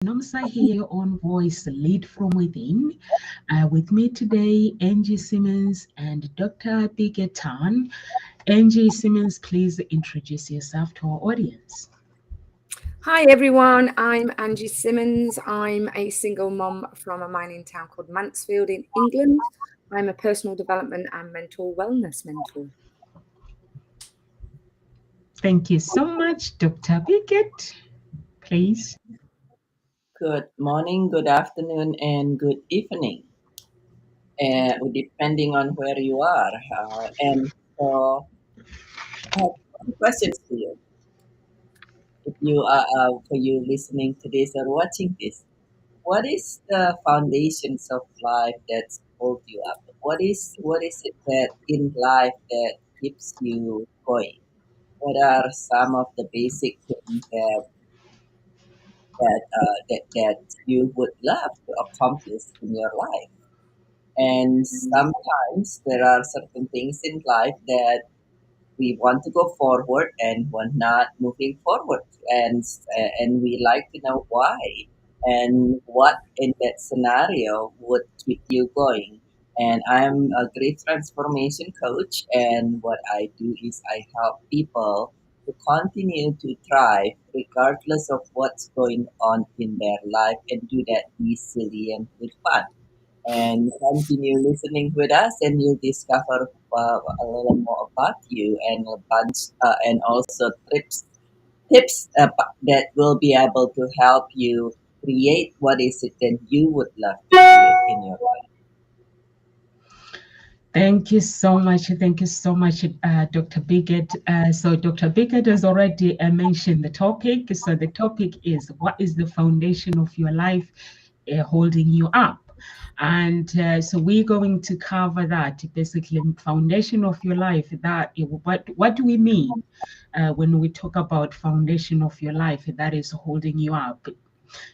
Nomsa here on Voice Lead from Within. With me today, Angie Simmons and Dr. Bigetan. Angie Simmons, please introduce yourself to our audience. Hi everyone, I'm Angie Simmons. I'm a single mom from a mining town called Mansfield in England. I'm a personal development and mental wellness mentor. Thank you so much, Dr. Biget. Please. Good morning, good afternoon, and good evening, depending on where you are. And so, I have some questions for you. If you are, for you listening to this or watching this, what is the foundations of life that hold you up? What is it that in life that keeps you going? What are some of the basic things that you would love to accomplish in your life? And sometimes there are certain things in life that we want to go forward and we're not moving forward, and we like to know why and what in that scenario would keep you going. And I'm a great transformation coach, and what I do is I help people to continue to thrive regardless of what's going on in their life and do that easily and with fun, and continue listening with us, and you'll discover a little more about you and a bunch and also tips that will be able to help you create what is it that you would love to create in your life. Thank you so much. Thank you so much, Dr. Bigot. So Dr. Bigot has already mentioned the topic. So the topic is, what is the foundation of your life holding you up? And so we're going to cover that, basically foundation of your life. What do we mean when we talk about foundation of your life that is holding you up?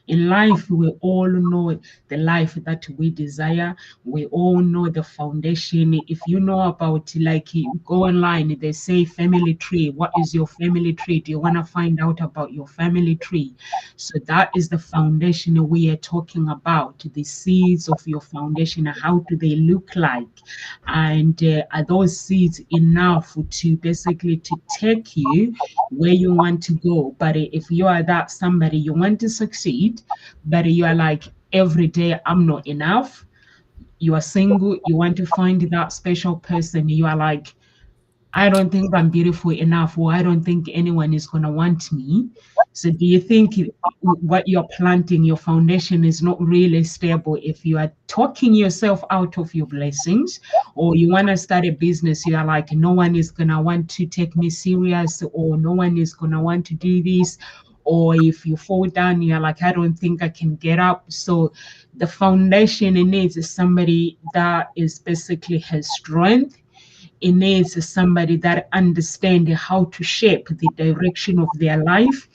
In life, we all know the life that we desire. We all know the foundation. If you know about, like, you go online, they say family tree. What is your family tree? Do you want to find out about your family tree? So that is the foundation we are talking about. The seeds of your foundation. How do they look like? And are those seeds enough to basically to take you where you want to go? But if you are that somebody, you want to succeed, but you are like, every day I'm not enough. You are single, you want to find that special person, you are like, I don't think I'm beautiful enough, or I don't think anyone is going to want me. So do you think what you're planting, your foundation is not really stable if you are talking yourself out of your blessings? Or you want to start a business, you are like, no one is going to want to take me serious, or no one is going to want to do this. Or if you fall down, you're like, I don't think I can get up. So the foundation, it needs somebody that is basically has strength. It needs somebody that understands how to shape the direction of their life.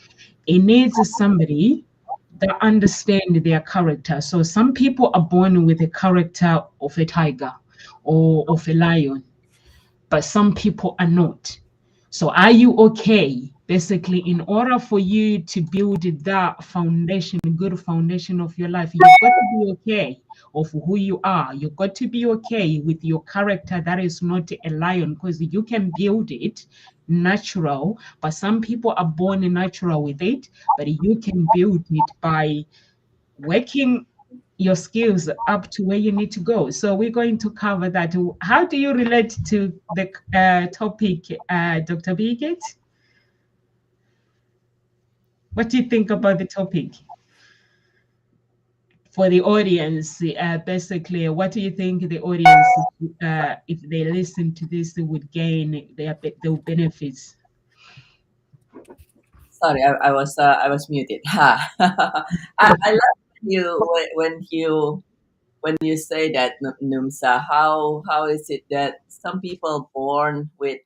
It needs somebody that understands their character. So some people are born with the character of a tiger or of a lion, but some people are not. So are you okay? Basically, in order for you to build that foundation, good foundation of your life, you've got to be okay of who you are. You've got to be okay with your character that is not a lion, because you can build it natural, but some people are born natural with it, but you can build it by working your skills up to where you need to go. So we're going to cover that. How do you relate to the topic, Dr. Bigot? What do you think about the topic? For the audience, basically, what do you think the audience, if they listen to this, would gain their benefits? Sorry, I was muted. Ha. I love when you say that, Numsa. How is it that some people born with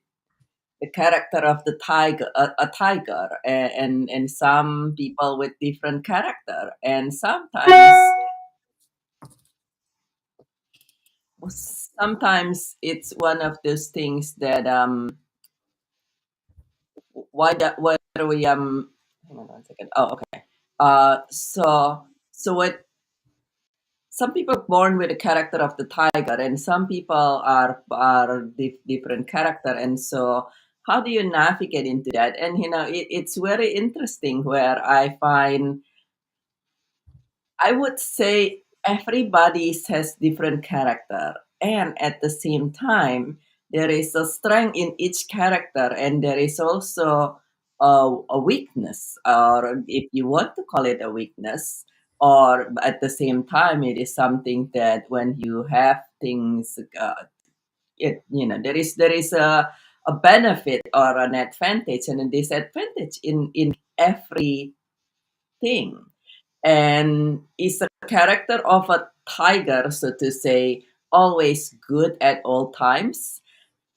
the character of the tiger, a tiger, and some people with different character, and sometimes it's one of those things that why that whether we hang on 1 second. Oh, okay. So what, some people are born with a character of the tiger, and some people are different character. And so how do you navigate into that? And it's very interesting, where I find, I would say everybody has different character, and at the same time, there is a strength in each character, and there is also a weakness, or if you want to call it a weakness, or at the same time, it is something that when you have things, there is a benefit or an advantage and a disadvantage in everything. And is a character of a tiger, so to say, always good at all times?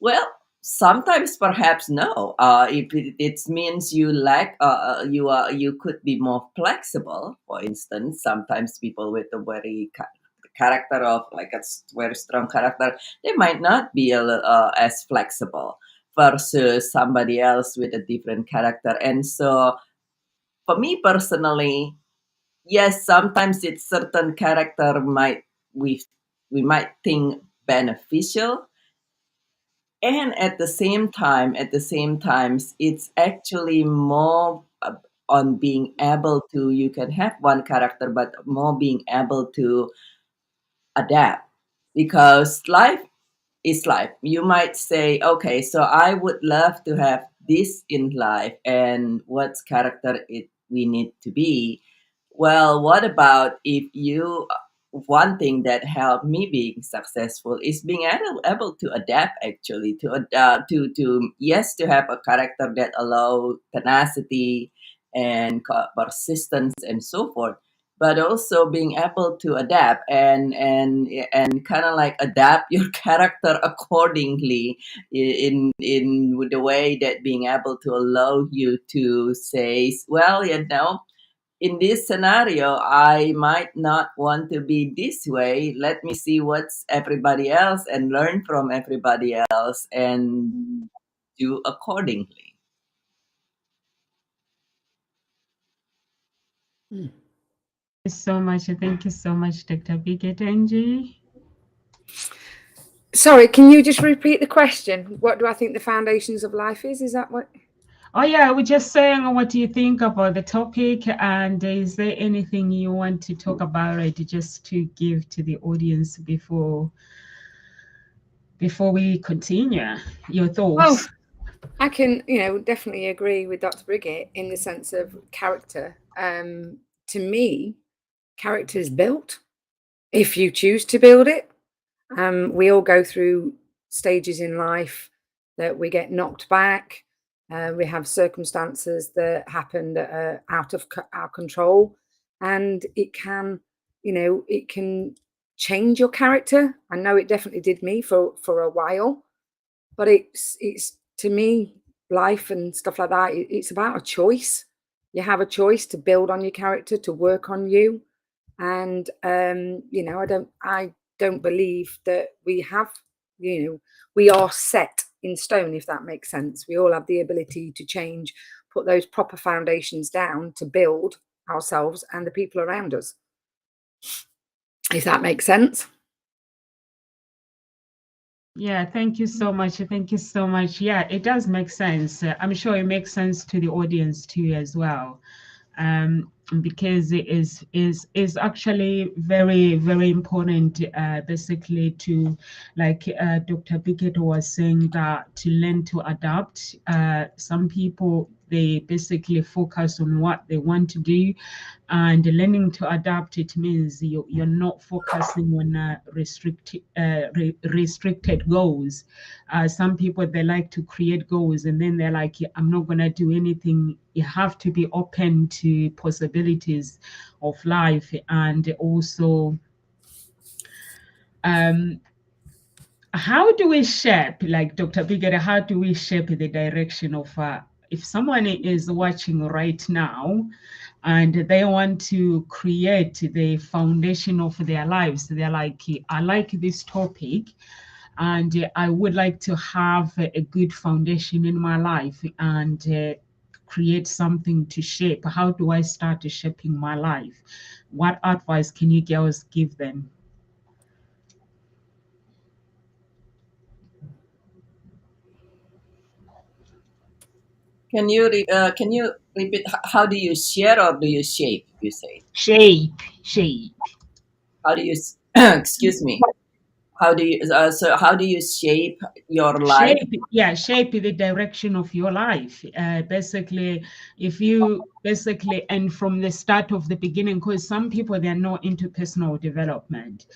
Well, sometimes perhaps no. If it means you lack, you could be more flexible. For instance, sometimes people with a very character of like very strong character, they might not be as flexible versus somebody else with a different character. And so, for me personally, yes, sometimes it's certain character might we we might think beneficial, and at the same times it's actually more on being able to, you can have one character but more being able to adapt, because life is life. You might say, okay, so I would love to have this in life, and what character it we need to be. Well, what about if you, one thing that helped me being successful is being able to adapt, actually, to yes, to have a character that allow tenacity and persistence and so forth, but also being able to adapt and kind of like adapt your character accordingly, in the way that being able to allow you to say, well, in this scenario I might not want to be this way. Let me see what's everybody else and learn from everybody else and do accordingly. So much. Thank you so much, Dr. Biget. Angie? Sorry, can you just repeat the question? What do I think the foundations of life is? Is that what? Oh, yeah, we're just saying what do you think about the topic, and is there anything you want to talk about it just to give to the audience before we continue? Your Well, thoughts? I can, definitely agree with Dr. Brigitte in the sense of character. To me, character is built if you choose to build it. We all go through stages in life that we get knocked back. We have circumstances that happen that are out of our control, and it can change your character. I know it definitely did me for a while, but it's to me, life and stuff like that, it's about a choice. You have a choice to build on your character, to work on you. And I don't believe that we have, we are set in stone, if that makes sense. We all have the ability to change, put those proper foundations down to build ourselves and the people around us, if that makes sense. Yeah, thank you so much. Thank you so much. Yeah, it does make sense. I'm sure it makes sense to the audience too as well. Because it is actually very, very important, basically, to, like Dr. Pickett was saying, that to learn to adapt. Some people, they basically focus on what they want to do, and learning to adapt, it means you're not focusing on restricted goals. Some people, they like to create goals, and then they're like, "Yeah, I'm not going to do anything." You have to be open to possibilities of life, and also how do we shape, like Dr. Bigger, how do we shape the direction of, if someone is watching right now and they want to create the foundation of their lives, they're like, I like this topic, and I would like to have a good foundation in my life, and create something to shape? How do I start shaping my life? What advice can you girls give them? Can you repeat? How do you share or do you shape? You say. Shape. How do you? Excuse me. How do you? How do you shape your life? Shape the direction of your life. Basically, if you basically, and from the start of the beginning, because some people, they're not into personal development,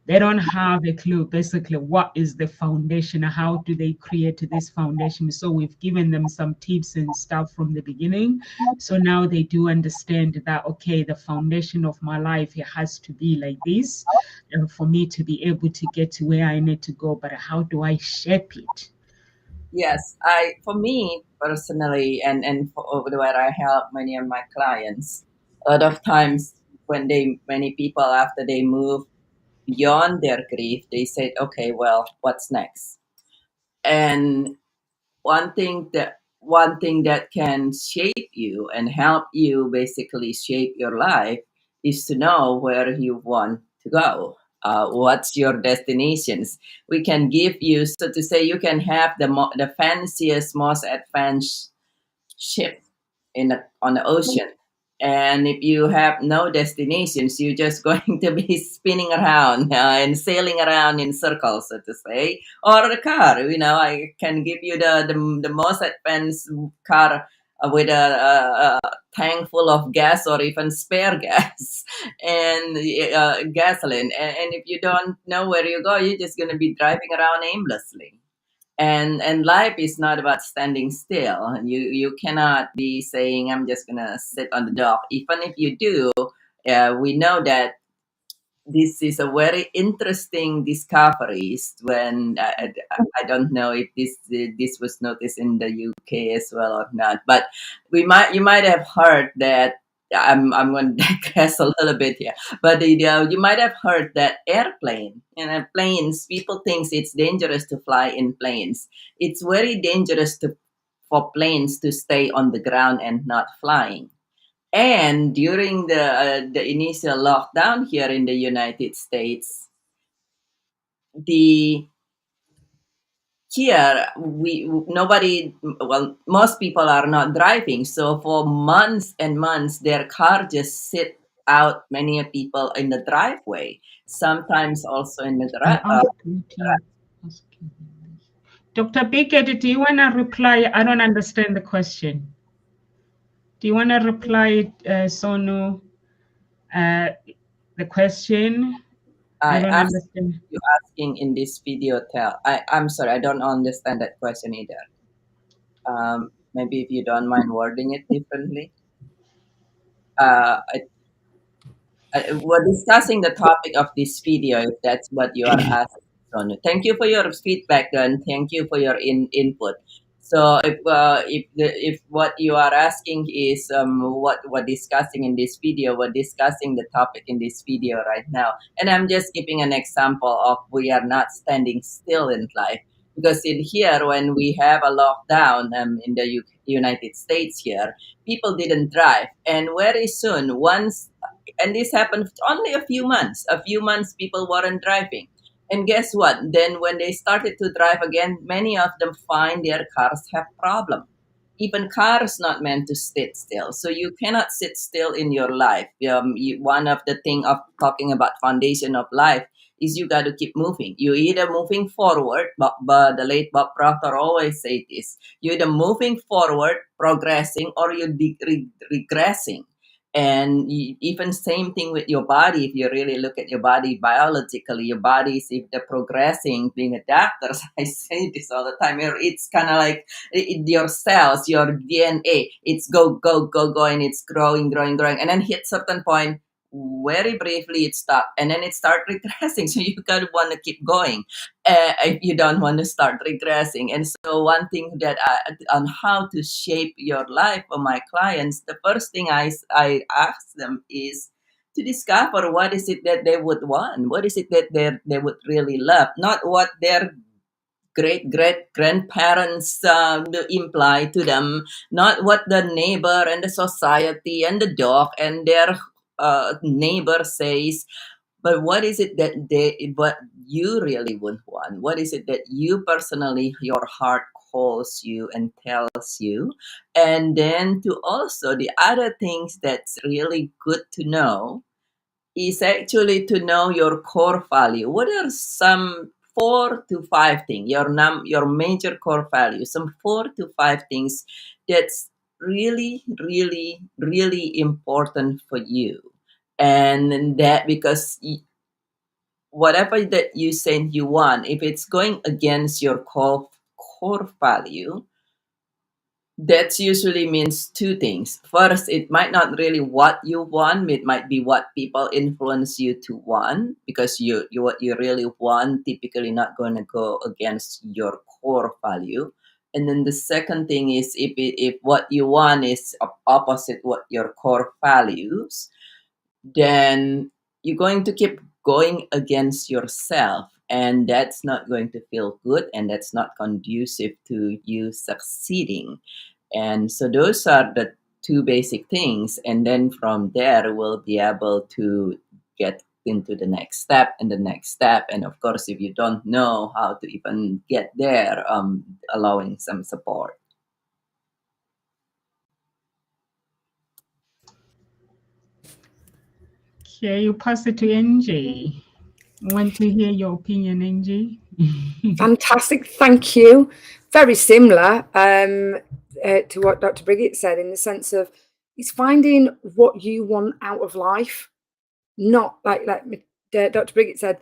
they don't have a clue basically what is the foundation, how do they create this foundation. So we've given them some tips and stuff from the beginning, so now they do understand that, okay, the foundation of my life, it has to be like this, for me to be able to get to where I need to go. But how do I shape it? Yes, for me personally, and for over where I help many of my clients, a lot of times when many people after they move beyond their grief, they said, okay, well, what's next? And one thing that can shape you and help you basically shape your life is to know where you want to go. What's your destinations? We can give you, so to say, you can have the fanciest, most advanced ship on the ocean. And if you have no destinations, you're just going to be spinning around and sailing around in circles, so to say. Or the car, I can give you the most advanced car with a tank full of gas or even spare gas and gasoline. And if you don't know where you go, you're just going to be driving around aimlessly. And life is not about standing still. You cannot be saying, I'm just gonna sit on the dock. Even if you do, we know that this is a very interesting discoveries. When I don't know if this was noticed in the UK as well or not, but you might have heard that. I'm going to digress a little bit here, but you might have heard that planes. People think it's dangerous to fly in planes. It's very dangerous for planes to stay on the ground and not flying. And during the initial lockdown here in the United States, the here we nobody well most people are not driving, so for months and months their car just sit out. Many people in the driveway, sometimes also in the I asked you to ask you. Dr. Bickett, do you want to reply? I don't understand the question. Do you want to reply, Sonu, the question? I I don't asked understand. you asking in this video. I'm sorry, I don't understand that question either. Maybe if you don't mind wording it differently. I we're discussing the topic of this video, if that's what you are asking. Sonu. Thank you for your feedback and thank you for your input. So if what you are asking is what we're discussing in this video, we're discussing the topic in this video right now, and I'm just giving an example of we are not standing still in life, because in here when we have a lockdown in the United States here, people didn't drive, and very soon once, and this happened only a few months people weren't driving, and guess what, then when they started to drive again, many of them find their cars have problem. Even cars not meant to sit still, so you cannot sit still in your life. One of the thing of talking about foundation of life is you got to keep moving. You either moving forward, but the late Bob Proctor always say this: you either moving forward, progressing, or you regressing. And even same thing with your body. If you really look at your body biologically, your body is, if they're progressing, being a doctor, I say this all the time, it's kind of like your cells, your DNA, it's go, and it's growing, and then hit certain point, very briefly it stopped, and then it start regressing. So you gotta want to keep going if you don't want to start regressing. And so one thing that on how to shape your life for my clients, the first thing I ask them is to discover what is it that they would want, what is it that they would really love, not what they're great grandparents imply to them, not what the neighbor and the society and the dog and their neighbor says, but what is it that what you really would want? What is it that you personally, your heart calls you and tells you? And then to also the other things that's really good to know is actually to know your core value. What are some 4 to 5 things, your major core values, some 4 to 5 things that's really important for you. And that because whatever that you say you want, if it's going against your core value, that usually means 2 things. First, it might not really what you want. It might be what people influence you to want, because you what you really want typically not going to go against your core value. And then the second thing is if what you want is opposite what your core values, then you're going to keep going against yourself, and that's not going to feel good, and that's not conducive to you succeeding. And so those are the 2 basic things, and then from there we'll be able to get into the next step and the next step. And of course, if you don't know how to even get there, allowing some support. Okay, you pass it to Angie. Want to hear your opinion, Angie? Fantastic, thank you. Very similar to what Dr. Brigitte said, in the sense of it's finding what you want out of life, not like Dr. Brigitte said,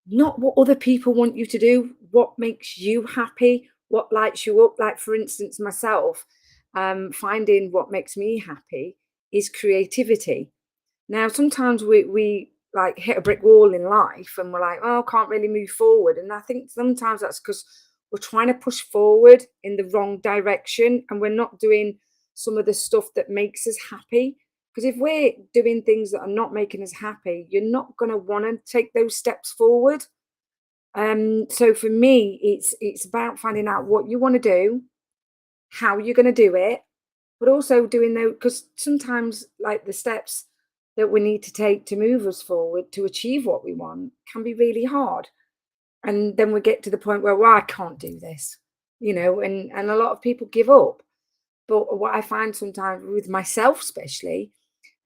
not what other people want you to do, what makes you happy, what lights you up. Like, for instance, myself, finding what makes me happy is creativity. Now, sometimes we like hit a brick wall in life and we're like, oh, can't really move forward. And I think sometimes that's because we're trying to push forward in the wrong direction, and we're not doing some of the stuff that makes us happy. Because if we're doing things that are not making us happy, you're not going to want to take those steps forward. So for me, it's about finding out what you want to do, how you're going to do it, but also doing those, because sometimes like the steps that we need to take to move us forward to achieve what we want can be really hard. And then we get to the point where, well, I can't do this, and a lot of people give up. But what I find sometimes with myself, especially,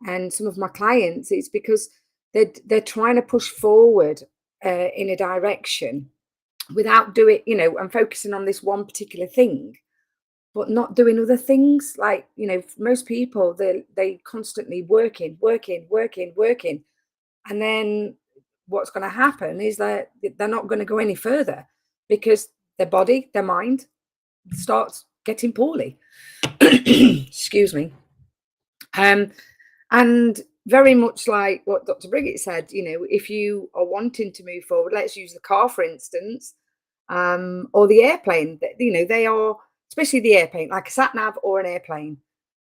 and some of my clients, it's because they're trying to push forward in a direction without doing, and focusing on this one particular thing, but not doing other things. Like, most people, they constantly working. And then what's going to happen is that they're not going to go any further, because their body, their mind starts getting poorly. Excuse me. And very much like what Dr. Brigitte said, if you are wanting to move forward, let's use the car, for instance, or the airplane. They are, especially the airplane, like a sat nav or an airplane.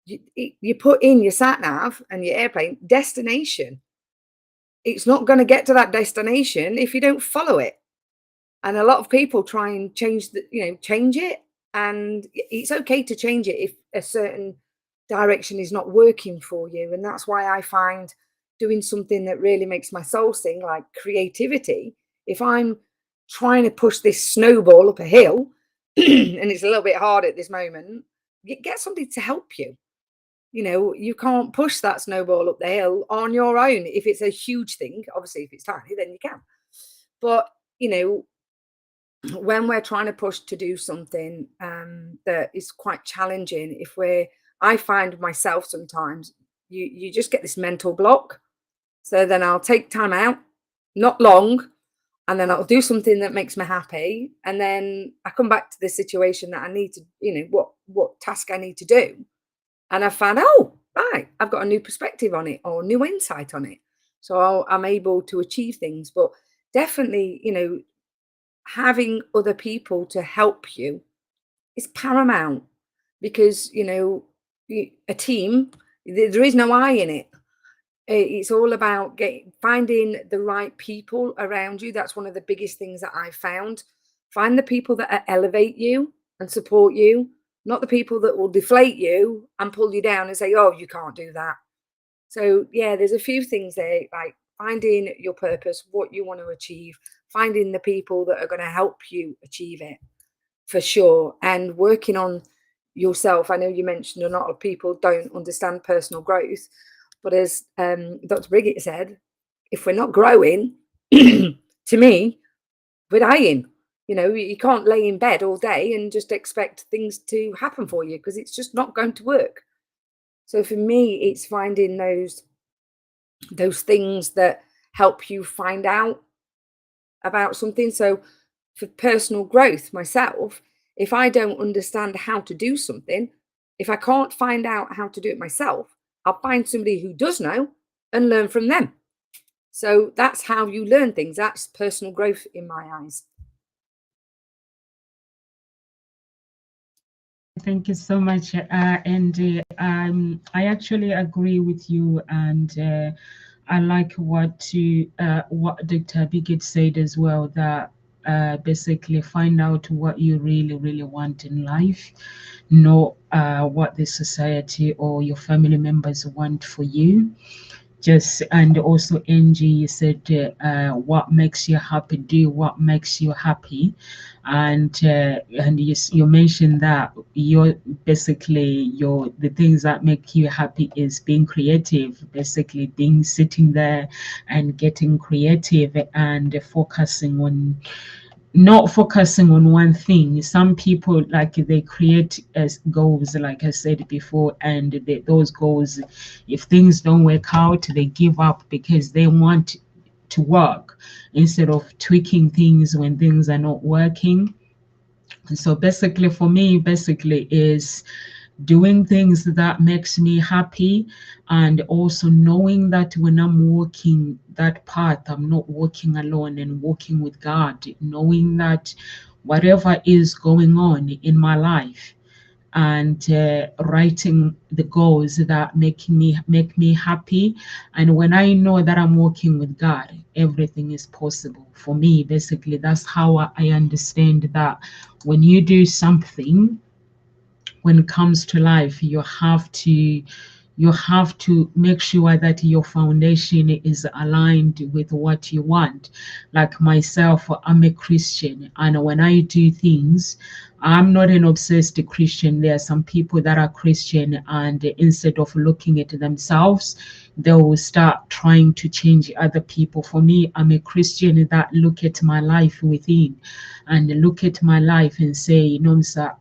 You put in your sat nav and your airplane destination. It's not going to get to that destination if you don't follow it. And a lot of people try and change it. And it's okay to change it if a certain direction is not working for you. And that's why I find doing something that really makes my soul sing, like creativity. If I'm trying to push this snowball up a hill and it's a little bit hard at this moment, get somebody to help you. You can't push that snowball up the hill on your own. If it's a huge thing, obviously, if it's tiny, then you can. But, when we're trying to push to do something that is quite challenging, I find myself sometimes, you just get this mental block. So then I'll take time out, not long, and then I'll do something that makes me happy. And then I come back to the situation that I need to, what task I need to do. And I found, oh, right, I've got a new perspective on it, or new insight on it. So I'm able to achieve things. But definitely, having other people to help you is paramount, because, a team, there is no I in it. It's all about finding the right people around you. That's one of the biggest things that I found. Find the people that elevate you and support you, not the people that will deflate you and pull you down and say, oh, you can't do that. So yeah, there's a few things there, like finding your purpose, what you want to achieve, finding the people that are going to help you achieve it, for sure, and working on yourself. I know you mentioned a lot of people don't understand personal growth, but as Dr. Brigitte said, if we're not growing, to me, we're dying. You know, you can't lay in bed all day and just expect things to happen for you, because it's just not going to work. So for me, it's finding those things that help you find out about something. So for personal growth myself, if I don't understand how to do something, if I can't find out how to do it myself, I'll find somebody who does know and learn from them. So that's how you learn things. That's personal growth in my eyes. Thank you so much, Andy. I actually agree with you, and I like what Dr. Biggett said as well, that basically find out what you really, really want in life, not what the society or your family members want for you. And also Angie, you said what makes you happy, do what makes you happy. And you mentioned that the things that make you happy is being creative, basically being sitting there and getting creative and not focusing on one thing. Some people, like, they create as goals, like I said before, and those goals, if things don't work out, they give up because they want to work instead of tweaking things when things are not working. So basically for me, is doing things that makes me happy, and also knowing that when I'm walking that path, I'm not walking alone and walking with God, knowing that whatever is going on in my life, and writing the goals that make me happy. And when I know that I'm working with God, everything is possible for me. Basically, that's how I understand that when you do something, when it comes to life, you have to make sure that your foundation is aligned with what you want. Like myself, I'm a Christian, and when I do things, I'm not an obsessed Christian. There are some people that are Christian, and instead of looking at themselves, they will start trying to change other people. For me, I'm a Christian that look at my life within, and look at my life and say, Nomsa,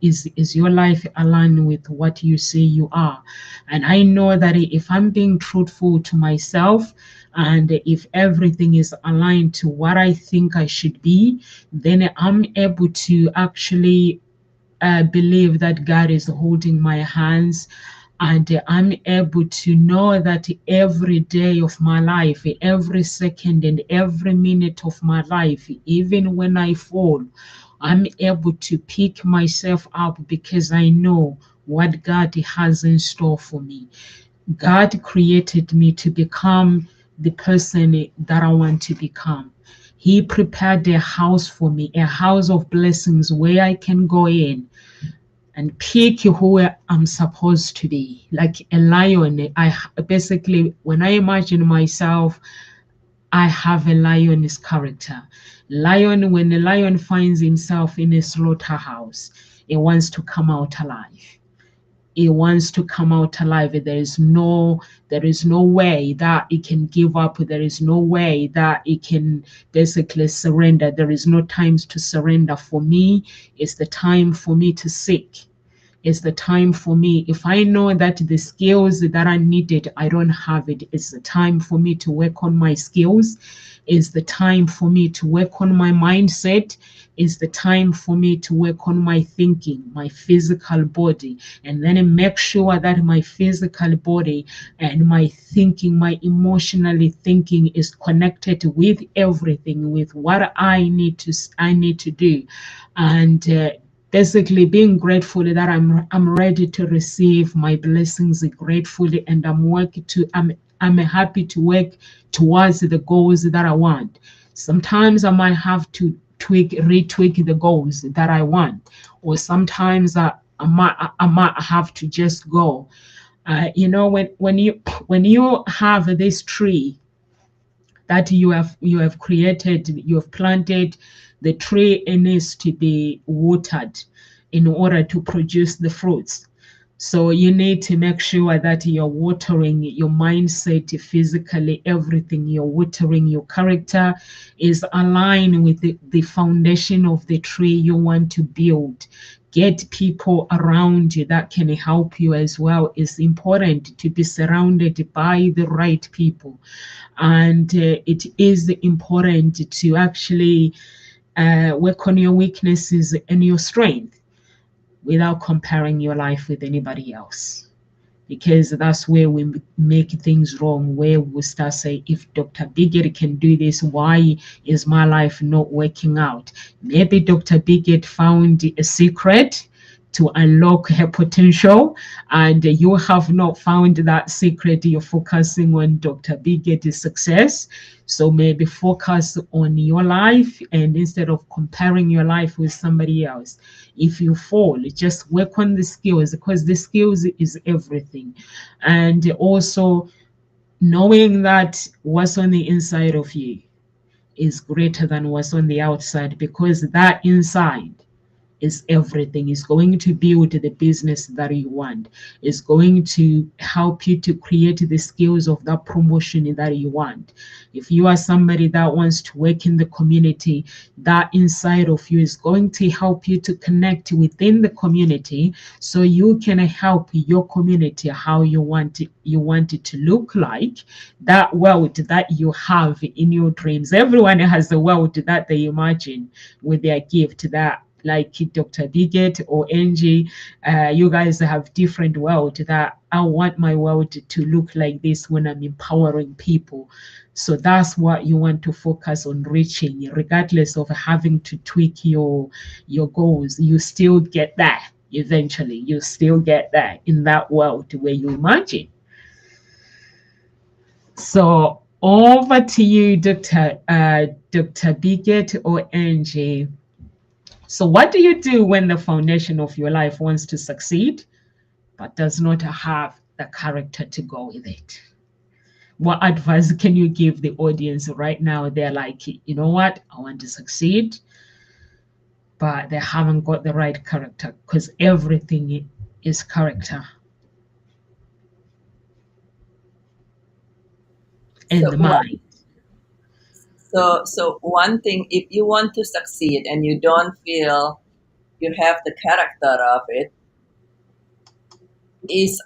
is your life aligned with what you say you are? And I know that if I'm being truthful to myself, and if everything is aligned to what I think I should be, then I'm able to actually believe that God is holding my hands, and I'm able to know that every day of my life, every second and every minute of my life, even when I fall, I'm able to pick myself up because I know what God has in store for me. God created me to become the person that I want to become. He prepared a house for me, a house of blessings where I can go in and pick who I'm supposed to be. Like a lion, I basically, when I imagine myself, I have a lion's character. When a lion finds himself in a slaughterhouse, he wants to come out alive. He wants to come out alive. There is no way that he can give up. There is no way that he can basically surrender. There is no times to surrender. For me, it's the time for me to seek. It's the time for me. If I know that the skills that I needed, I don't have it, it's the time for me to work on my skills. It's the time for me to work on my mindset. It's the time for me to work on my thinking, my physical body, and then make sure that my physical body and my thinking, my emotionally thinking is connected with everything, with what I need to do. And basically being grateful that I'm ready to receive my blessings gratefully, and I'm happy to work towards the goals that I want. Sometimes I might have to retweak the goals that I want, or sometimes I might have to just go. When you have this tree that you have created, you have planted, the tree needs to be watered in order to produce the fruits. So you need to make sure that you're watering your mindset, physically, everything. You're watering your character is aligned with the foundation of the tree you want to build. Get people around you that can help you as well. It's important to be surrounded by the right people. And it is important to actually work on your weaknesses and your strength without comparing your life with anybody else, because that's where we make things wrong, where we start saying, if Dr. Bigot can do this, why is my life not working out? Maybe Dr. Bigot found a secret to unlock her potential, and you have not found that secret. You're focusing on Dr. Bigot's success. So maybe focus on your life, and instead of comparing your life with somebody else, if you fall, just work on the skills, because the skills is everything. And also knowing that what's on the inside of you is greater than what's on the outside, because that inside is everything. Is going to build the business that you want. Is going to help you to create the skills of that promotion that you want. If you are somebody that wants to work in the community, that inside of you is going to help you to connect within the community, so you can help your community how you want it to look like. That world that you have in your dreams. Everyone has a world that they imagine with their gift, that like Dr. Bigot or Angie, you guys have different world that I want my world to look like this when I'm empowering people. So that's what you want to focus on reaching, regardless of having to tweak your goals. You still get there eventually. You still get there in that world where you imagine. So over to you, Dr. Bigot or Angie. So what do you do when the foundation of your life wants to succeed, but does not have the character to go with it? What advice can you give the audience right now? They're like, you know what, I want to succeed, but they haven't got the right character, because everything is character and the mind. So one thing, if you want to succeed and you don't feel you have the character of it, is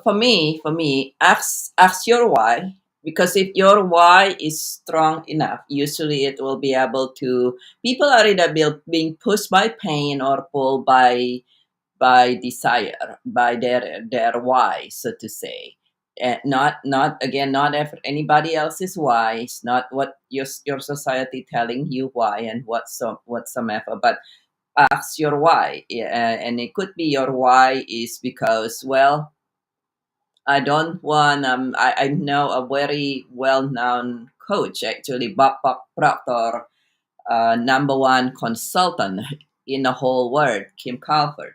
for me, ask your why. Because if your why is strong enough, usually it will be able to. People are either being pushed by pain or pulled by desire, by their why, so to say. Not if anybody else's why. It's not what your society telling you why and whatsoever, but ask your why. And it could be your why is because, well, I don't want. I know a very well-known coach, actually, Bob Proctor, number one consultant in the whole world, Kim Calvert.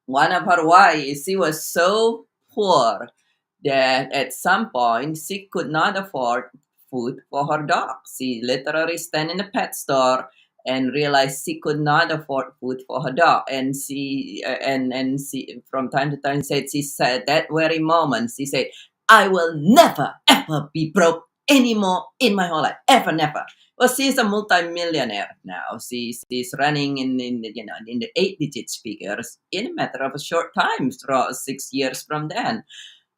One of her why is she was so poor that at some point she could not afford food for her dog. She literally stand in the pet store and realized she could not afford food for her dog. And she from time to time she said that very moment, she said, I will never ever be broke anymore in my whole life. Ever, never. Well, she's a multimillionaire now. She's running in the 8-digit figures in a matter of a short time, 6 years from then.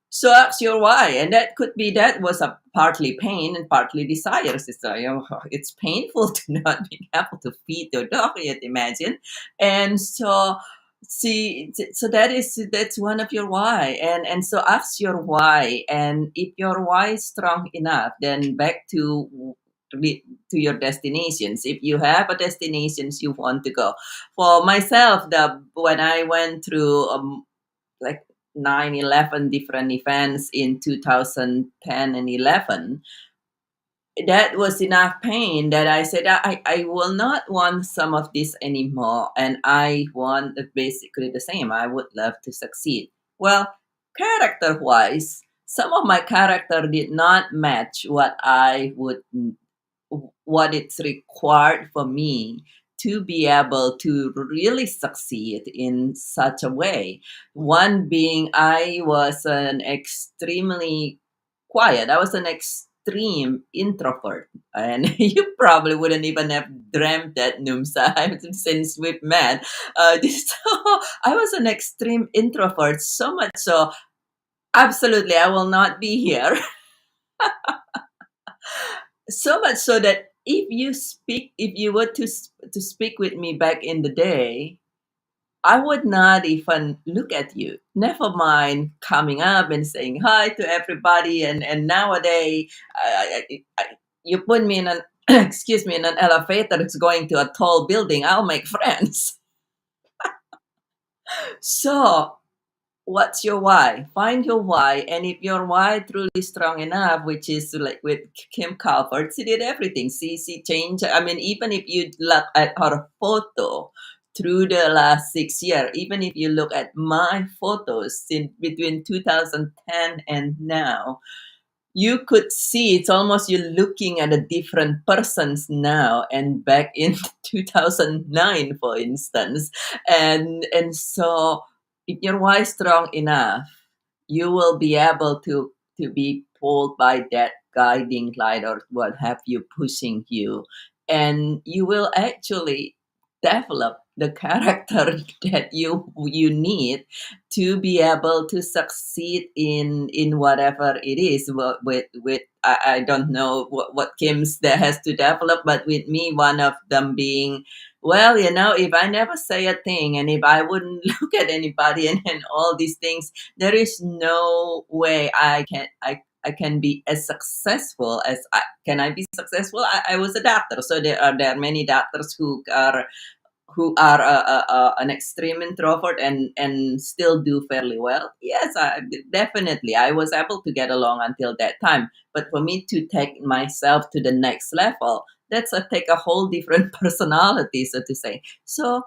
So that's your why, and that was a partly pain and partly desires. It's painful to not be able to feed your dog. Yet imagine, and so that's one of your why, and so ask your why, and if your why is strong enough, then back to your destinations. If you have a destinations you want to go. For myself, when I went through like 9/11 different events in 2010 and 11, that was enough pain that I said, I will not want some of this anymore. And I want basically the same. I would love to succeed. Well, character wise, some of my character did not match what it's required for me to be able to really succeed in such a way. One being, I was an extremely quiet. I was an extreme introvert. And you probably wouldn't even have dreamt that, Numsa, since we've met. I was an extreme introvert, so much so, absolutely, I will not be here. So much so that if you were to speak with me back in the day, I would not even look at you. Never mind coming up and saying hi to everybody. And nowadays, you put me in an excuse me, in an elevator that's going to a tall building, I'll make friends. So what's your why? Find your why. And if your why truly strong enough, which is like with Kim Calvert, she did everything. She changed. I mean, even if you look at her photo through the last 6 years, even if you look at my photos in between 2010 and now, you could see it's almost you're looking at a different persons now and back in 2009, for instance. And so if your why is strong enough, you will be able to be pulled by that guiding light or what have you pushing you, and you will actually develop the character that you need to be able to succeed in whatever it is. With I don't know what Kim's that has to develop, but with me, one of them being, well, if I never say a thing and if I wouldn't look at anybody and all these things, there is no way I can be as successful as can I be successful. I was a doctor, so there are many doctors who are an extreme introvert and still do fairly well. Yes, definitely. I was able to get along until that time. But for me to take myself to the next level, take a whole different personality, so to say. So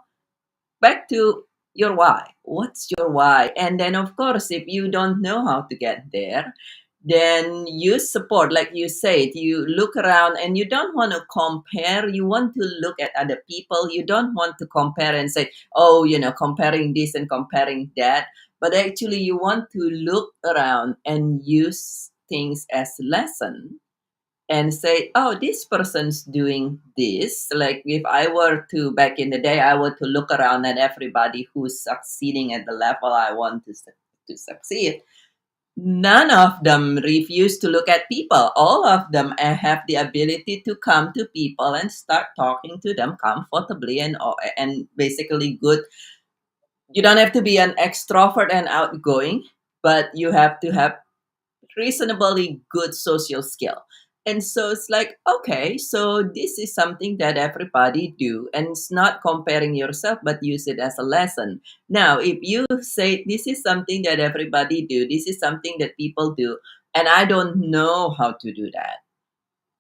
back to your why. What's your why? And then, of course, if you don't know how to get there, then use support. Like you said, you look around and you don't want to compare. You want to look at other people. You don't want to compare and say, oh, comparing this and comparing that. But actually, you want to look around and use things as lesson and say, oh, this person's doing this. Like if I were to, back in the day, I were to look around at everybody who's succeeding at the level I want to succeed. None of them refuse to look at people. All of them have the ability to come to people and start talking to them comfortably and basically good. You don't have to be an extrovert and outgoing, but you have to have reasonably good social skill. And so it's like, okay, so this is something that everybody do, and it's not comparing yourself, but use it as a lesson. Now, if you say this is something that everybody do, this is something that people do, and I don't know how to do that,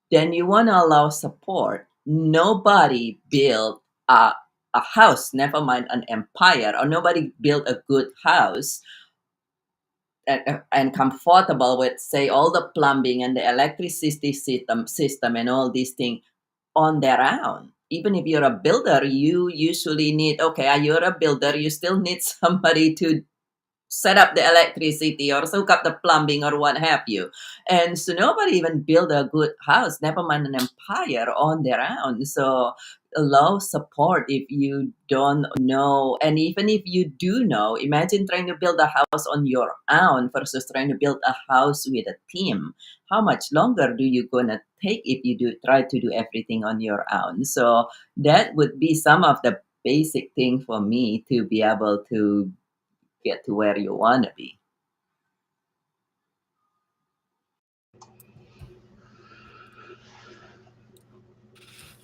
then you want to allow support. Nobody built a house, never mind an empire, or nobody built a good house and comfortable with, say, all the plumbing and the electricity system and all these things on their own. Even if you're a builder, you usually need, okay, you're a builder, you still need somebody to set up the electricity or hook up the plumbing or what have you. And so nobody even build a good house, never mind an empire on their own. So allow support if you don't know. And even if you do know, imagine trying to build a house on your own versus trying to build a house with a team. How much longer do you gonna take if you try to do everything on your own? So that would be some of the basic thing for me to be able to get to where you want to be.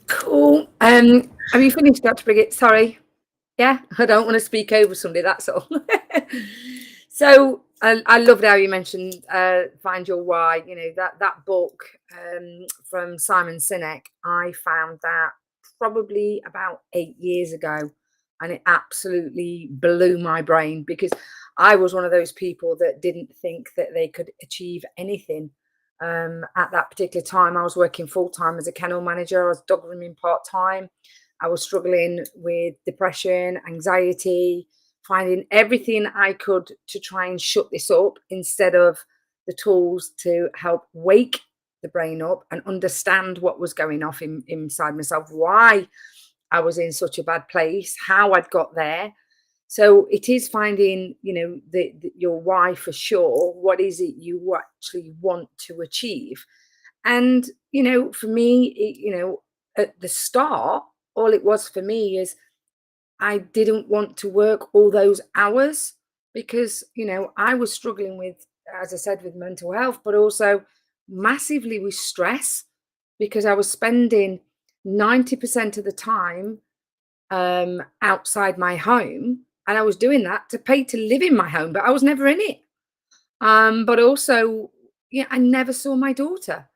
Cool. Have you finished, Dr. Brigitte? Sorry. Yeah, I don't want to speak over somebody, that's all. So I loved how you mentioned Find Your Why. You know, that book from Simon Sinek, I found that probably about 8 years ago, and it absolutely blew my brain, because I was one of those people that didn't think that they could achieve anything. At that particular time, I was working full-time as a kennel manager. I was dog grooming part-time. I was struggling with depression, anxiety, finding everything I could to try and shut this up, instead of the tools to help wake the brain up and understand what was going off inside myself, why I was in such a bad place, how I'd got there. So it is finding, you know, your why for sure. What is it you actually want to achieve? And, you know, for me, you know, at the start, all it was for me is I didn't want to work all those hours, because, you know, I was struggling with, as I said, with mental health, but also massively with stress, because I was spending 90% of the time outside my home. And I was doing that to pay to live in my home, but I was never in it. But also, yeah, I never saw my daughter,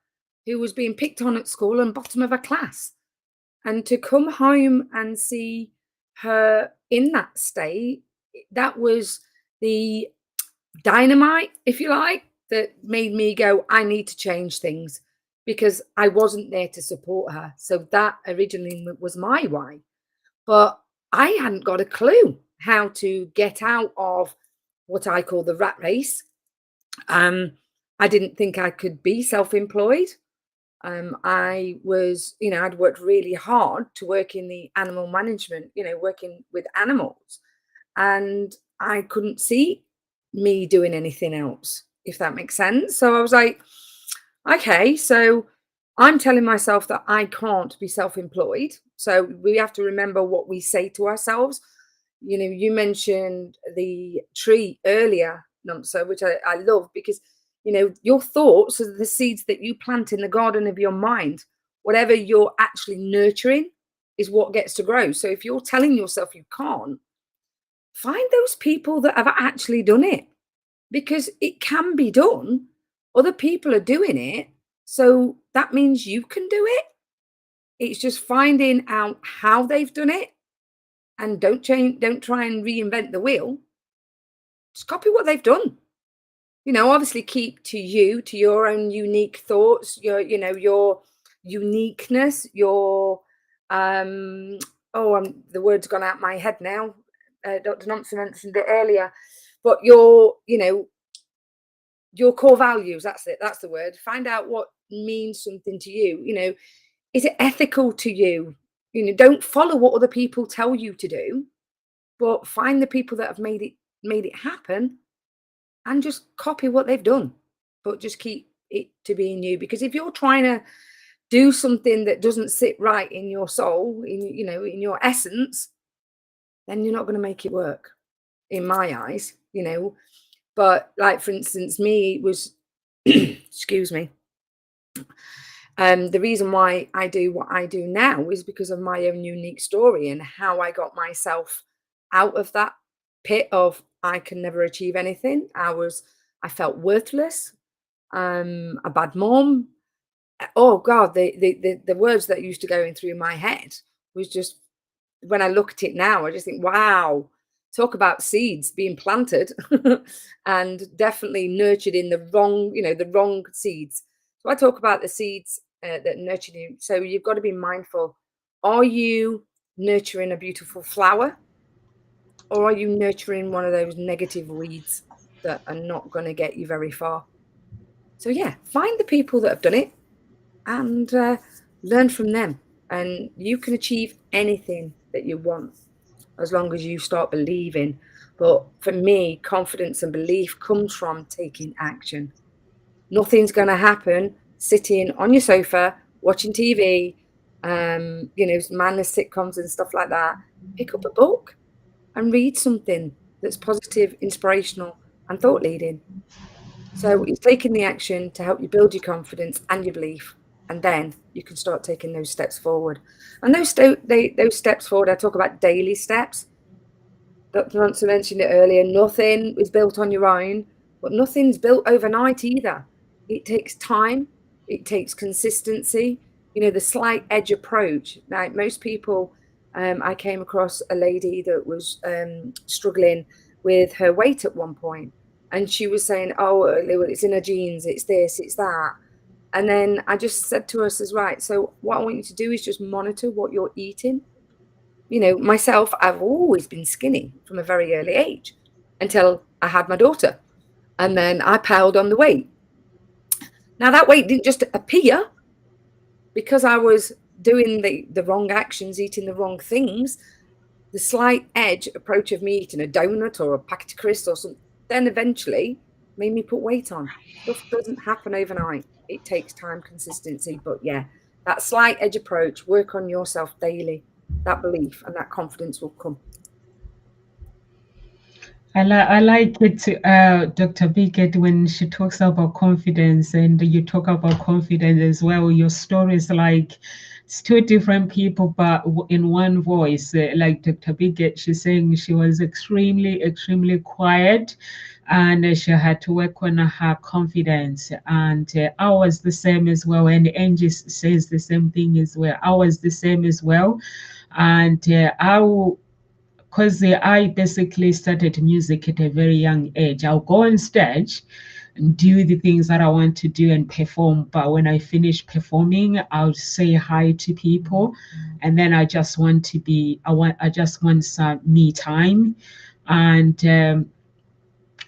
who was being picked on at school and bottom of her class. And to come home and see her in that state, that was the dynamite, if you like, that made me go, I need to change things, because I wasn't there to support her. So that originally was my why. But I hadn't got a clue how to get out of what I call the rat race. I didn't think I could be self-employed. I was, you know, I'd worked really hard to work in the animal management, you know, working with animals, and I couldn't see me doing anything else, if that makes sense. So I was like, okay, so I'm telling myself that I can't be self-employed. So we have to remember what we say to ourselves. You know, you mentioned the tree earlier, Numso, which I love, because, you know, your thoughts are the seeds that you plant in the garden of your mind. Whatever you're actually nurturing is what gets to grow. So if you're telling yourself you can't, find those people that have actually done it, because it can be done. Other people are doing it. So that means you can do it. It's just finding out how they've done it, and don't try and reinvent the wheel. Just copy what they've done. You know, obviously keep to you, to your own unique thoughts, your, you know, your uniqueness, your the word's gone out my head now. Dr. Thompson mentioned it earlier, but your, you know, your core values, that's it, that's the word. Find out what means something to you. You know, is it ethical to you? You know, don't follow what other people tell you to do, but find the people that have made it happen, and just copy what they've done, but just keep it to being you. Because if you're trying to do something that doesn't sit right in your soul, in, you know, in your essence, then you're not going to make it work, in my eyes, you know. But like, for instance, me, it was excuse me, the reason why I do what I do now is because of my own unique story, and how I got myself out of that pit of I can never achieve anything. I felt worthless, a bad mom. Oh God, the words that used to go in through my head was just, when I look at it now, I just think, wow, talk about seeds being planted and definitely nurtured in the wrong, you know, the wrong seeds. So I talk about the seeds that nurtured you. So you've got to be mindful. Are you nurturing a beautiful flower, or are you nurturing one of those negative weeds that are not going to get you very far? So yeah, find the people that have done it, and learn from them, and you can achieve anything that you want, as long as you start believing. But for me, confidence and belief comes from taking action. Nothing's going to happen sitting on your sofa watching TV, you know, mindless sitcoms and stuff like that. Pick up a book and read something that's positive, inspirational, and thought leading. So it's taking the action to help you build your confidence and your belief, and then you can start taking those steps forward. And those steps forward, I talk about daily steps. Dr. Manson mentioned it earlier, nothing is built on your own, but nothing's built overnight either. It takes time, it takes consistency, you know, the slight edge approach. Now, most people, I came across a lady that was struggling with her weight at one point, and she was saying, oh, it's in her genes, it's this, it's that. And then I just said to her, says, right, so what I want you to do is just monitor what you're eating. You know, myself, I've always been skinny from a very early age until I had my daughter. And then I piled on the weight. Now, that weight didn't just appear because I was doing the wrong actions, eating the wrong things. The slight edge approach of me eating a donut or a packet of crisps or something, then eventually made me put weight on. Stuff doesn't happen overnight. It takes time, consistency. But yeah, that slight edge approach, work on yourself daily. That belief and that confidence will come. I like it, Dr. Bickett, when she talks about confidence, and you talk about confidence as well. Your story is like it's two different people, but in one voice. Like Dr. Bickett, she's saying she was extremely quiet, and she had to work on her confidence. And I was the same as well. And Angie says the same thing as well. I was the same as well. And because I basically started music at a very young age. I'll go on stage and do the things that I want to do and perform. But when I finish performing, I'll say hi to people, and then I just want to be. I just want some me time, and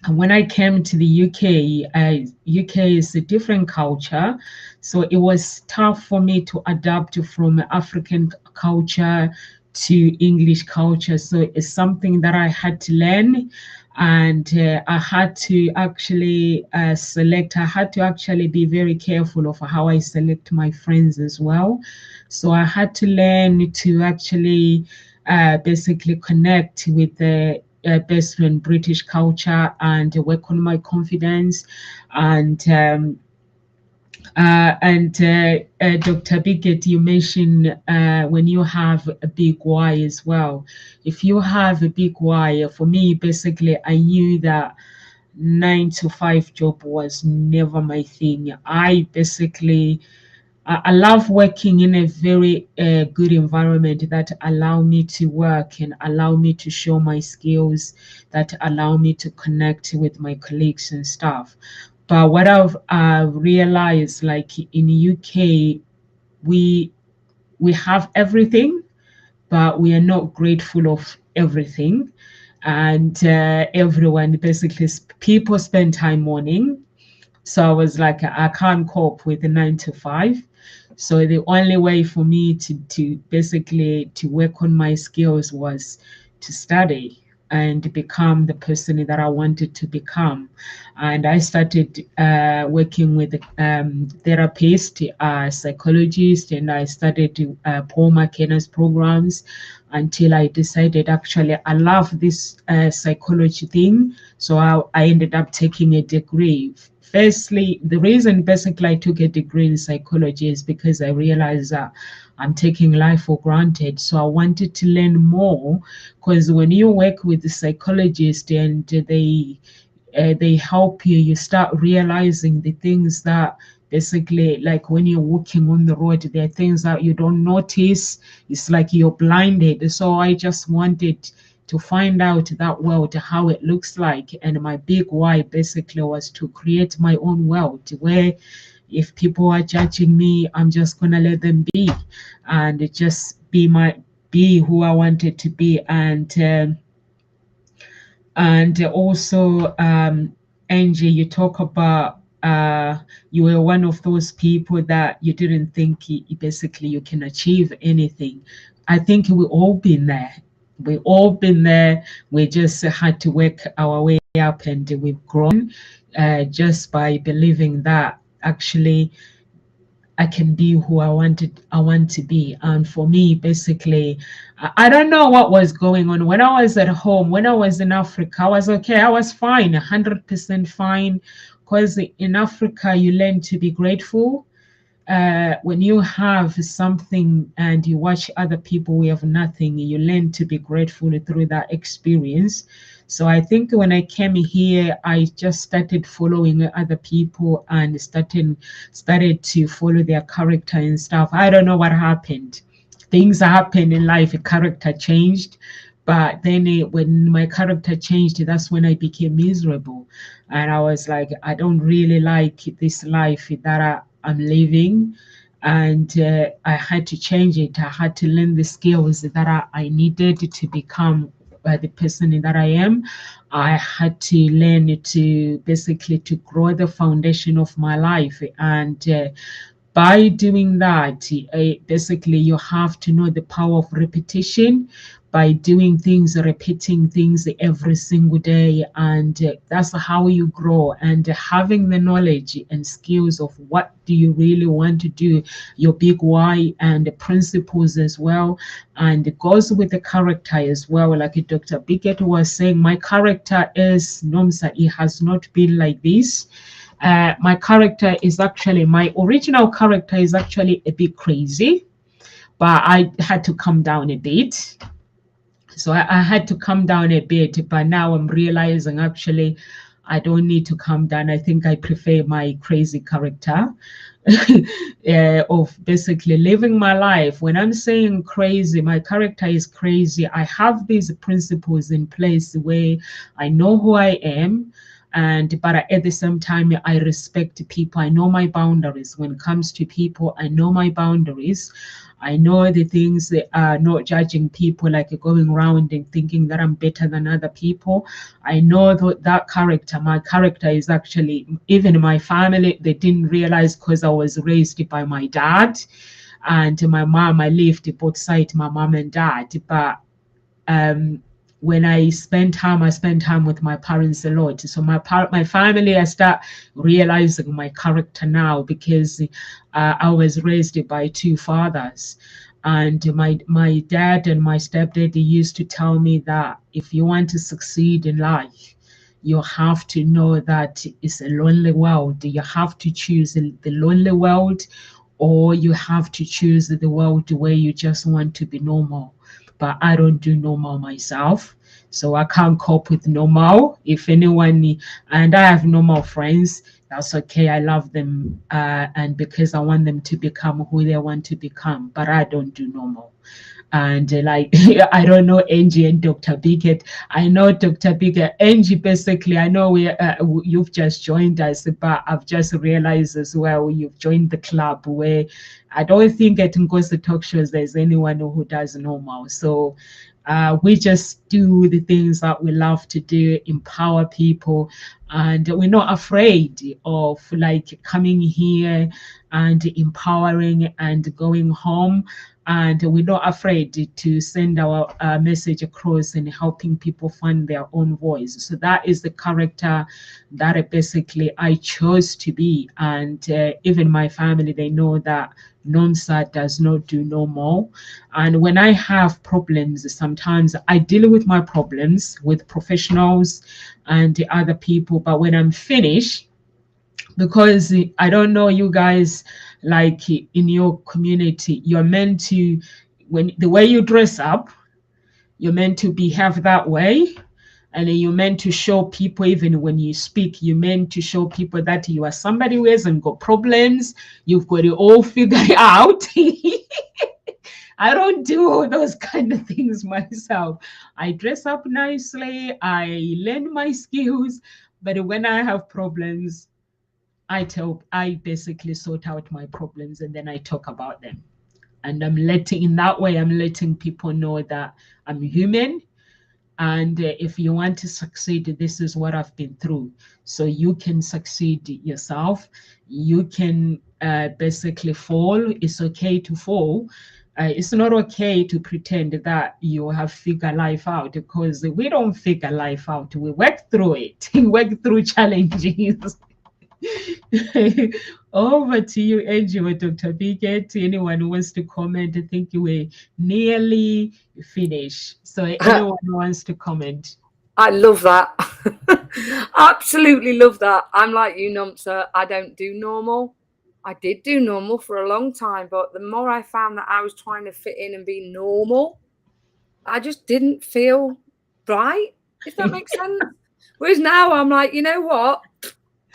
when I came to the UK, UK is a different culture, so it was tough for me to adapt from African culture to English culture. So it's something that I had to learn, and I had to actually select. I had to actually be very careful of how I select my friends as well. So I had to learn to actually basically connect with the based on British culture and work on my confidence. And Dr. Biggett, you mentioned when you have a big why as well. If you have a big why, for me, basically, I knew that 9 to 5 job was never my thing. I love working in a very good environment that allow me to work and allow me to show my skills, that allow me to connect with my colleagues and stuff. But what I've realized, like in the UK, we have everything, but we are not grateful of everything. And everyone basically, people spend time mourning. So I was like, I can't cope with the 9 to 5. So the only way for me to basically to work on my skills was to study and become the person that I wanted to become. And I started working with therapist, psychologist, and I started Paul McKenna's programs until I decided actually I love this psychology thing. So I ended up taking a degree. Firstly, the reason basically I took a degree in psychology is because I realized that I'm taking life for granted. So I wanted to learn more, because when you work with the psychologist and they help you, you start realizing the things that basically, like when you're walking on the road, there are things that you don't notice. It's like you're blinded. So I just wanted to find out that world, how it looks like. And my big why basically was to create my own world where if people are judging me, I'm just gonna let them be and just be who I wanted to be. And also, Angie, you talk about you were one of those people that you didn't think basically you can achieve anything. I think we all been there. We all been there. We just had to work our way up, and we've grown just by believing that actually I can be who I want to be. And for me, basically, I don't know what was going on when I was at home. When I was in Africa, I was okay. I was fine, 100% fine, because in Africa you learn to be grateful. when you have something and you watch other people who have nothing, you learn to be grateful through that experience. So I think when I came here, I just started following other people and started to follow their character and stuff. I don't know what happened. Things happen in life, a character changed. But then when my character changed, that's when I became miserable. And I was like, I don't really like this life that I'm living. And I had to change it. I had to learn the skills that I needed to become the person that I am. I had to learn to basically to grow the foundation of my life. And by doing that, basically you have to know the power of repetition by doing things, repeating things every single day. And that's how you grow. And having the knowledge and skills of what do you really want to do, your big why and the principles as well. And it goes with the character as well. Like Dr. Biggett was saying, my character is Nomsa. It has not been like this. My character is actually, my original character is actually a bit crazy, but I had to come down a bit. So I had to come down a bit, but now I'm realizing actually I don't need to come down. I think I prefer my crazy character of basically living my life. When I'm saying crazy, my character is crazy. I have these principles in place where I know who I am. And but at the same time, I respect people. I know my boundaries. When it comes to people, I know my boundaries. I know the things that are not judging people, like going around and thinking that I'm better than other people. I know that character, my character is actually, even my family, they didn't realize because I was raised by my dad and my mom. I lived both sides, my mom and dad. But when I spend time with my parents a lot. So my family, I start realizing my character now because I was raised by two fathers. And my dad and my stepdad, they used to tell me that if you want to succeed in life, you have to know that it's a lonely world. You have to choose the lonely world, or you have to choose the world where you just want to be normal. But I don't do normal myself. So I can't cope with normal. If anyone, and I have normal friends, that's okay. I love them. And because I want them to become who they want to become, but I don't do normal. And like, I don't know Angie and Dr. Biggett. I know Dr. Biggett. Angie, basically, I know you've just joined us, but I've just realized as well, you've joined the club where I don't think at Ngozi Talk Shows there's anyone who does normal. So we just do the things that we love to do, empower people, and we're not afraid of like coming here and empowering and going home. And we're not afraid to send our message across and helping people find their own voice. So that is the character that basically I chose to be. And even my family, they know that Nomsa does not do normal. And when I have problems, sometimes I deal with my problems with professionals and the other people. But when I'm finished, because I don't know you guys, like in your community, you're meant to, when the way you dress up, you're meant to behave that way. And then you're meant to show people, even when you speak, you're meant to show people that you are somebody who hasn't got problems. You've got it all figured out. I don't do all those kind of things myself. I dress up nicely. I learn my skills. But when I have problems, I basically sort out my problems and then I talk about them. And in that way, I'm letting people know that I'm human. And if you want to succeed, this is what I've been through. So you can succeed yourself. You can basically fall. It's okay to fall. It's not okay to pretend that you have figured life out, because we don't figure life out. We work through it. We work through challenges. Over to you, Angie or Dr. Biggett. Anyone who wants to comment? I think you were nearly finished. So anyone who wants to comment? I love that. Absolutely love that. I'm like you, Nomsa. I don't do normal. I did do normal for a long time, but the more I found that I was trying to fit in and be normal, I just didn't feel right, if that makes sense. Whereas now I'm like, you know what?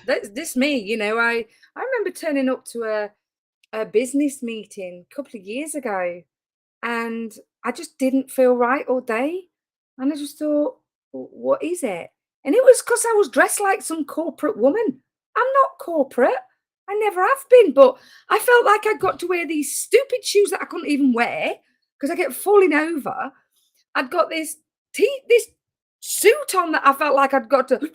That's this me, you know. I remember turning up to a business meeting a couple of years ago, and I just didn't feel right all day. And I just thought, what is it? And it was because I was dressed like some corporate woman. I'm not corporate. I never have been, but I felt like I got to wear these stupid shoes that I couldn't even wear because I kept falling over. I'd got this suit on that I felt like I'd got to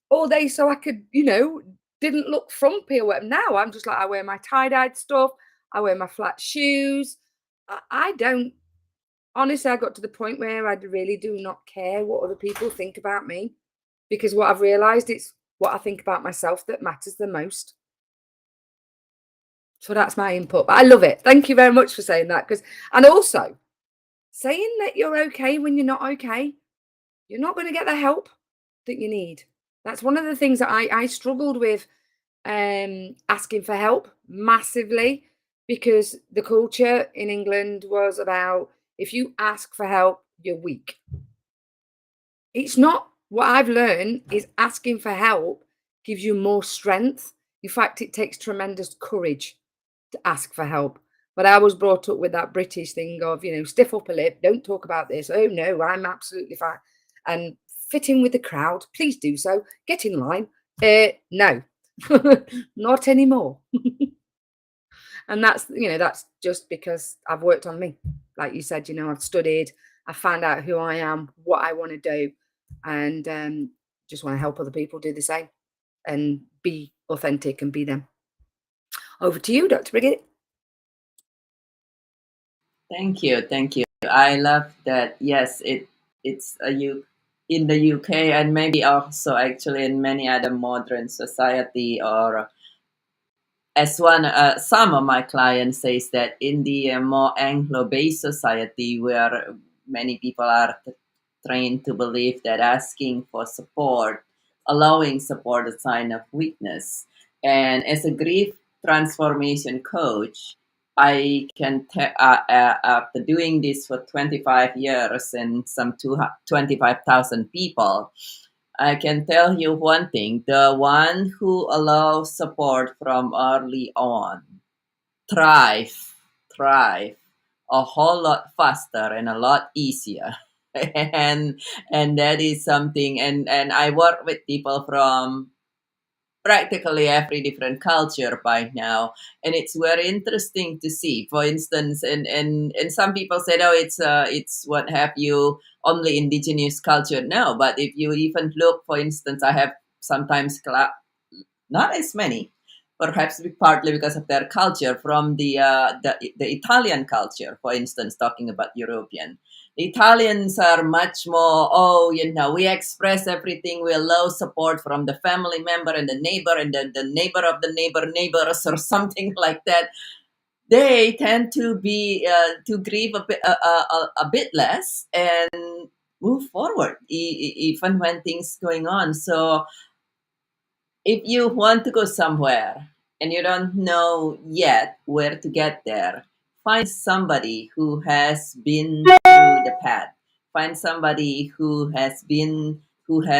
all day so I could, you know, didn't look frumpy or whatever. Now I'm just like, I wear my tie-dyed stuff. I wear my flat shoes. I don't, honestly, I got to the point where I really do not care what other people think about me, because what I've realized, it's what I think about myself that matters the most. So that's my input. But I love it. Thank you very much for saying that. And also saying that you're okay when you're not okay, you're not going to get the help that you need. That's one of the things that I struggled with, asking for help massively, because the culture in England was about, if you ask for help, you're weak. It's not. What I've learned is asking for help gives you more strength. In fact, it takes tremendous courage to ask for help. But I was brought up with that British thing of, you know, stiff upper lip, don't talk about this. Oh no, I'm absolutely fine. And fit in with the crowd, please do so. Get in line. No, not anymore. And that's, you know, that's just because I've worked on me. Like you said, you know, I've studied, I found out who I am, what I want to do, and just want to help other people do the same and be authentic and be them. Over to you, Dr. Brigitte. Thank you, thank you. I love that. Yes, it's in the UK, and maybe also actually in many other modern society, or as one some of my clients says that in the more Anglo-based society, where many people are trained to believe that asking for support, allowing support, is a sign of weakness. And as a grief transformation coach, I can after doing this for 25 years and some 25,000 people, I can tell you one thing: the one who allows support from early on thrive, thrive a whole lot faster and a lot easier. and that is something. And I work with people from practically every different culture by now, and it's very interesting to see. For instance, and some people said, oh, it's what have you, only indigenous culture. No, but if you even look, for instance, I have sometimes not as many, perhaps partly because of their culture, from the Italian culture, for instance, talking about European. The Italians are much more, oh, you know, we express everything, we allow support from the family member and the neighbor and the neighbor of the neighbors or something like that. They tend to be to grieve a bit less and move forward, even when things going on. So if you want to go somewhere and you don't know yet where to get there, find somebody who has been through the path. Find somebody who has been through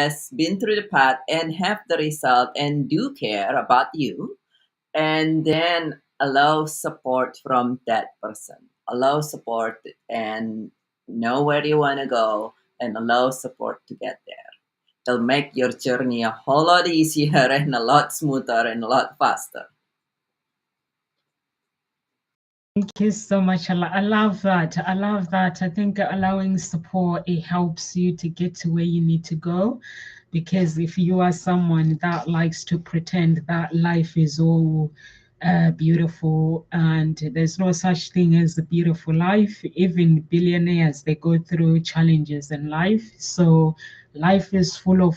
the path and have the result and do care about you, and then allow support from that person. Allow support and know where you want to go, and allow support to get there. It'll make your journey a whole lot easier and a lot smoother and a lot faster. Thank you so much. I love that. I love that. I think allowing support, it helps you to get to where you need to go. Because if you are someone that likes to pretend that life is all beautiful, and there's no such thing as a beautiful life, even billionaires, they go through challenges in life. So life is full of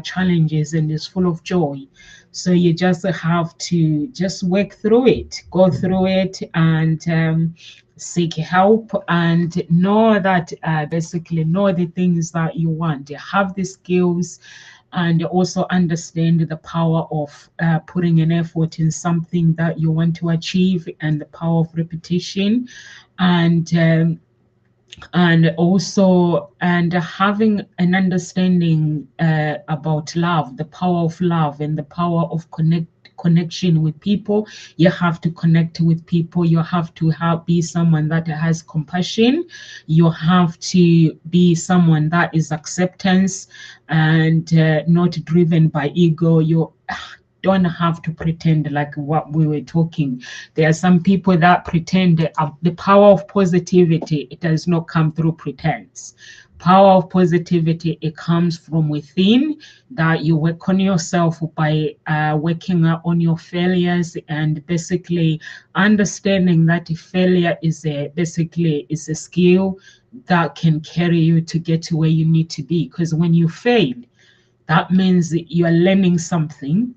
challenges and is full of joy. So you just have to just work through it, go through it, and seek help, and know that basically know the things that you want. Have the skills and also understand the power of putting an effort in something that you want to achieve, and the power of repetition, and also having an understanding about love, the power of love, and the power of connection with people. You have to connect with people. You have to be someone that has compassion. You have to be someone that is acceptance, and not driven by ego. You don't have to pretend, like what we were talking. There are some people that pretend. The power of positivity, it does not come through pretense. Power of positivity, it comes from within, that you work on yourself by working on your failures, and basically understanding that failure is basically a skill that can carry you to get to where you need to be. Because when you fail, that means that you are learning something.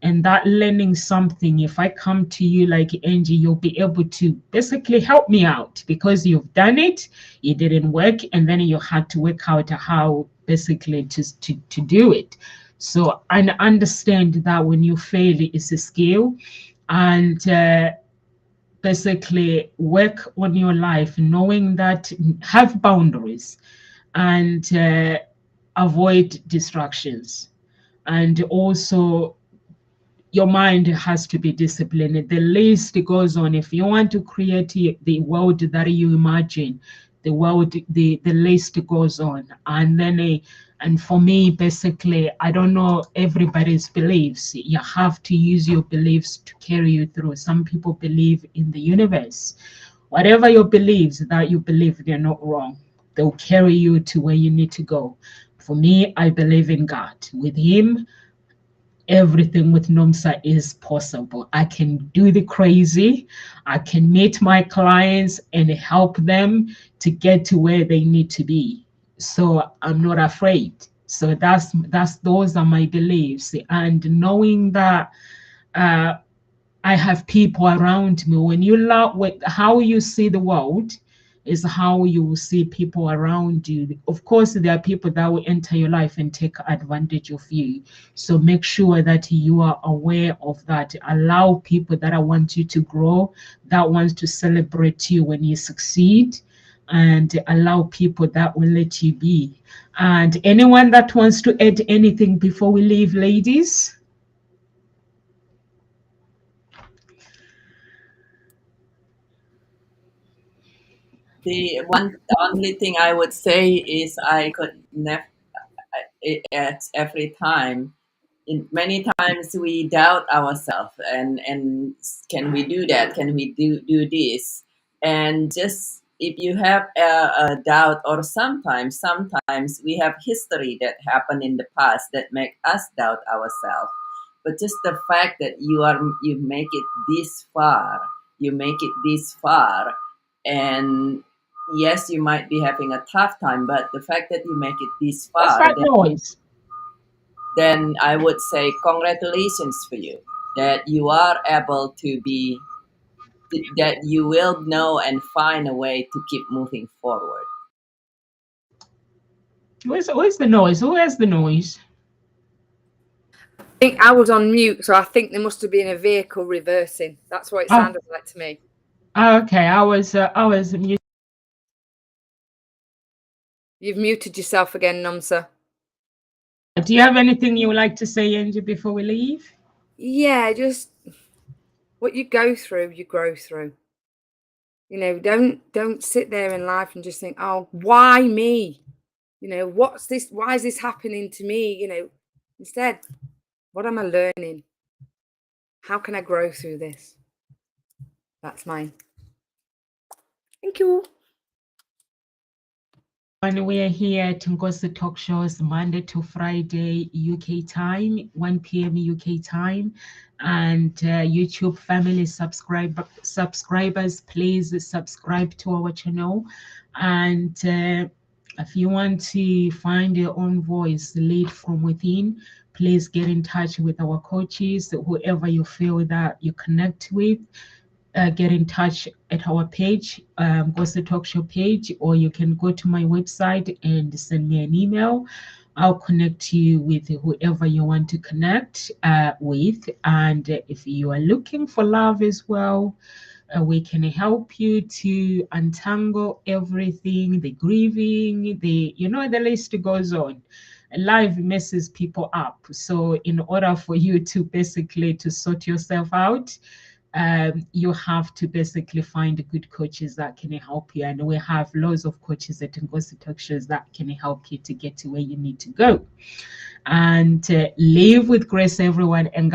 And that learning something, if I come to you like Angie, you'll be able to basically help me out, because you've done it, it didn't work, and then you had to work out how basically to do it. So I understand that when you fail, it's a skill, and basically work on your life, knowing that, have boundaries, and avoid distractions, and also your mind has to be disciplined. The list goes on. If you want to create the world that you imagine, the list goes on. And then and for me, basically, I don't know everybody's beliefs. You have to use your beliefs to carry you through. Some people believe in the universe. Whatever your beliefs that you believe, they're not wrong. They'll carry you to where you need to go. For me, I believe in God. With Him, everything with NOMSA is possible. I can do the crazy. I can meet my clients and help them to get to where they need to be. So I'm not afraid. So those are my beliefs. And knowing that I have people around me. When you love, how you see the world is how you will see people around you. Of course, there are people that will enter your life and take advantage of you. So make sure that you are aware of that. Allow people that want you to grow, that wants to celebrate you when you succeed, and allow people that will let you be. And anyone that wants to add anything before we leave, ladies? The only thing I would say is I could never at every time. In many times we doubt ourselves, and can we do that? Can we do this? And just if you have a doubt, or sometimes we have history that happened in the past that make us doubt ourselves. But just the fact that you make it this far, you make it this far, and yes, you might be having a tough time, but the fact that you make it this What's far, that noise? then I would say congratulations for you, that you are able to be, that you will know and find a way to keep moving forward. Where's the noise? Who has the noise? I think I was on mute, so I think there must have been a vehicle reversing. That's what it Oh, sounded like to me. okay. I was mute. You've muted yourself again, Nomsa. Do you have anything you would like to say, Angie, before we leave? Yeah, just what you go through, you grow through. You know, don't sit there in life and just think, oh, why me? You know, what's this? Why is this happening to me? You know, instead, what am I learning? How can I grow through this? That's mine. Thank you. And we are here at Ngozi Talk Shows Monday to Friday UK time, 1 p.m. UK time. And YouTube family subscribers, please subscribe to our channel. And if you want to find your own voice, lead from within, please get in touch with our coaches, whoever you feel that you connect with. Get in touch at our page, Ngozi Talk Show page, or you can go to my website and send me an email. I'll connect you with whoever you want to connect with. And if you are looking for love as well, we can help you to untangle everything, the grieving, the list goes on. Life messes people up. So in order for you to basically to sort yourself out, you have to basically find good coaches that can help you. And we have loads of coaches at Ngozi Talk Shows that can help you to get to where you need to go. And live with grace, everyone. And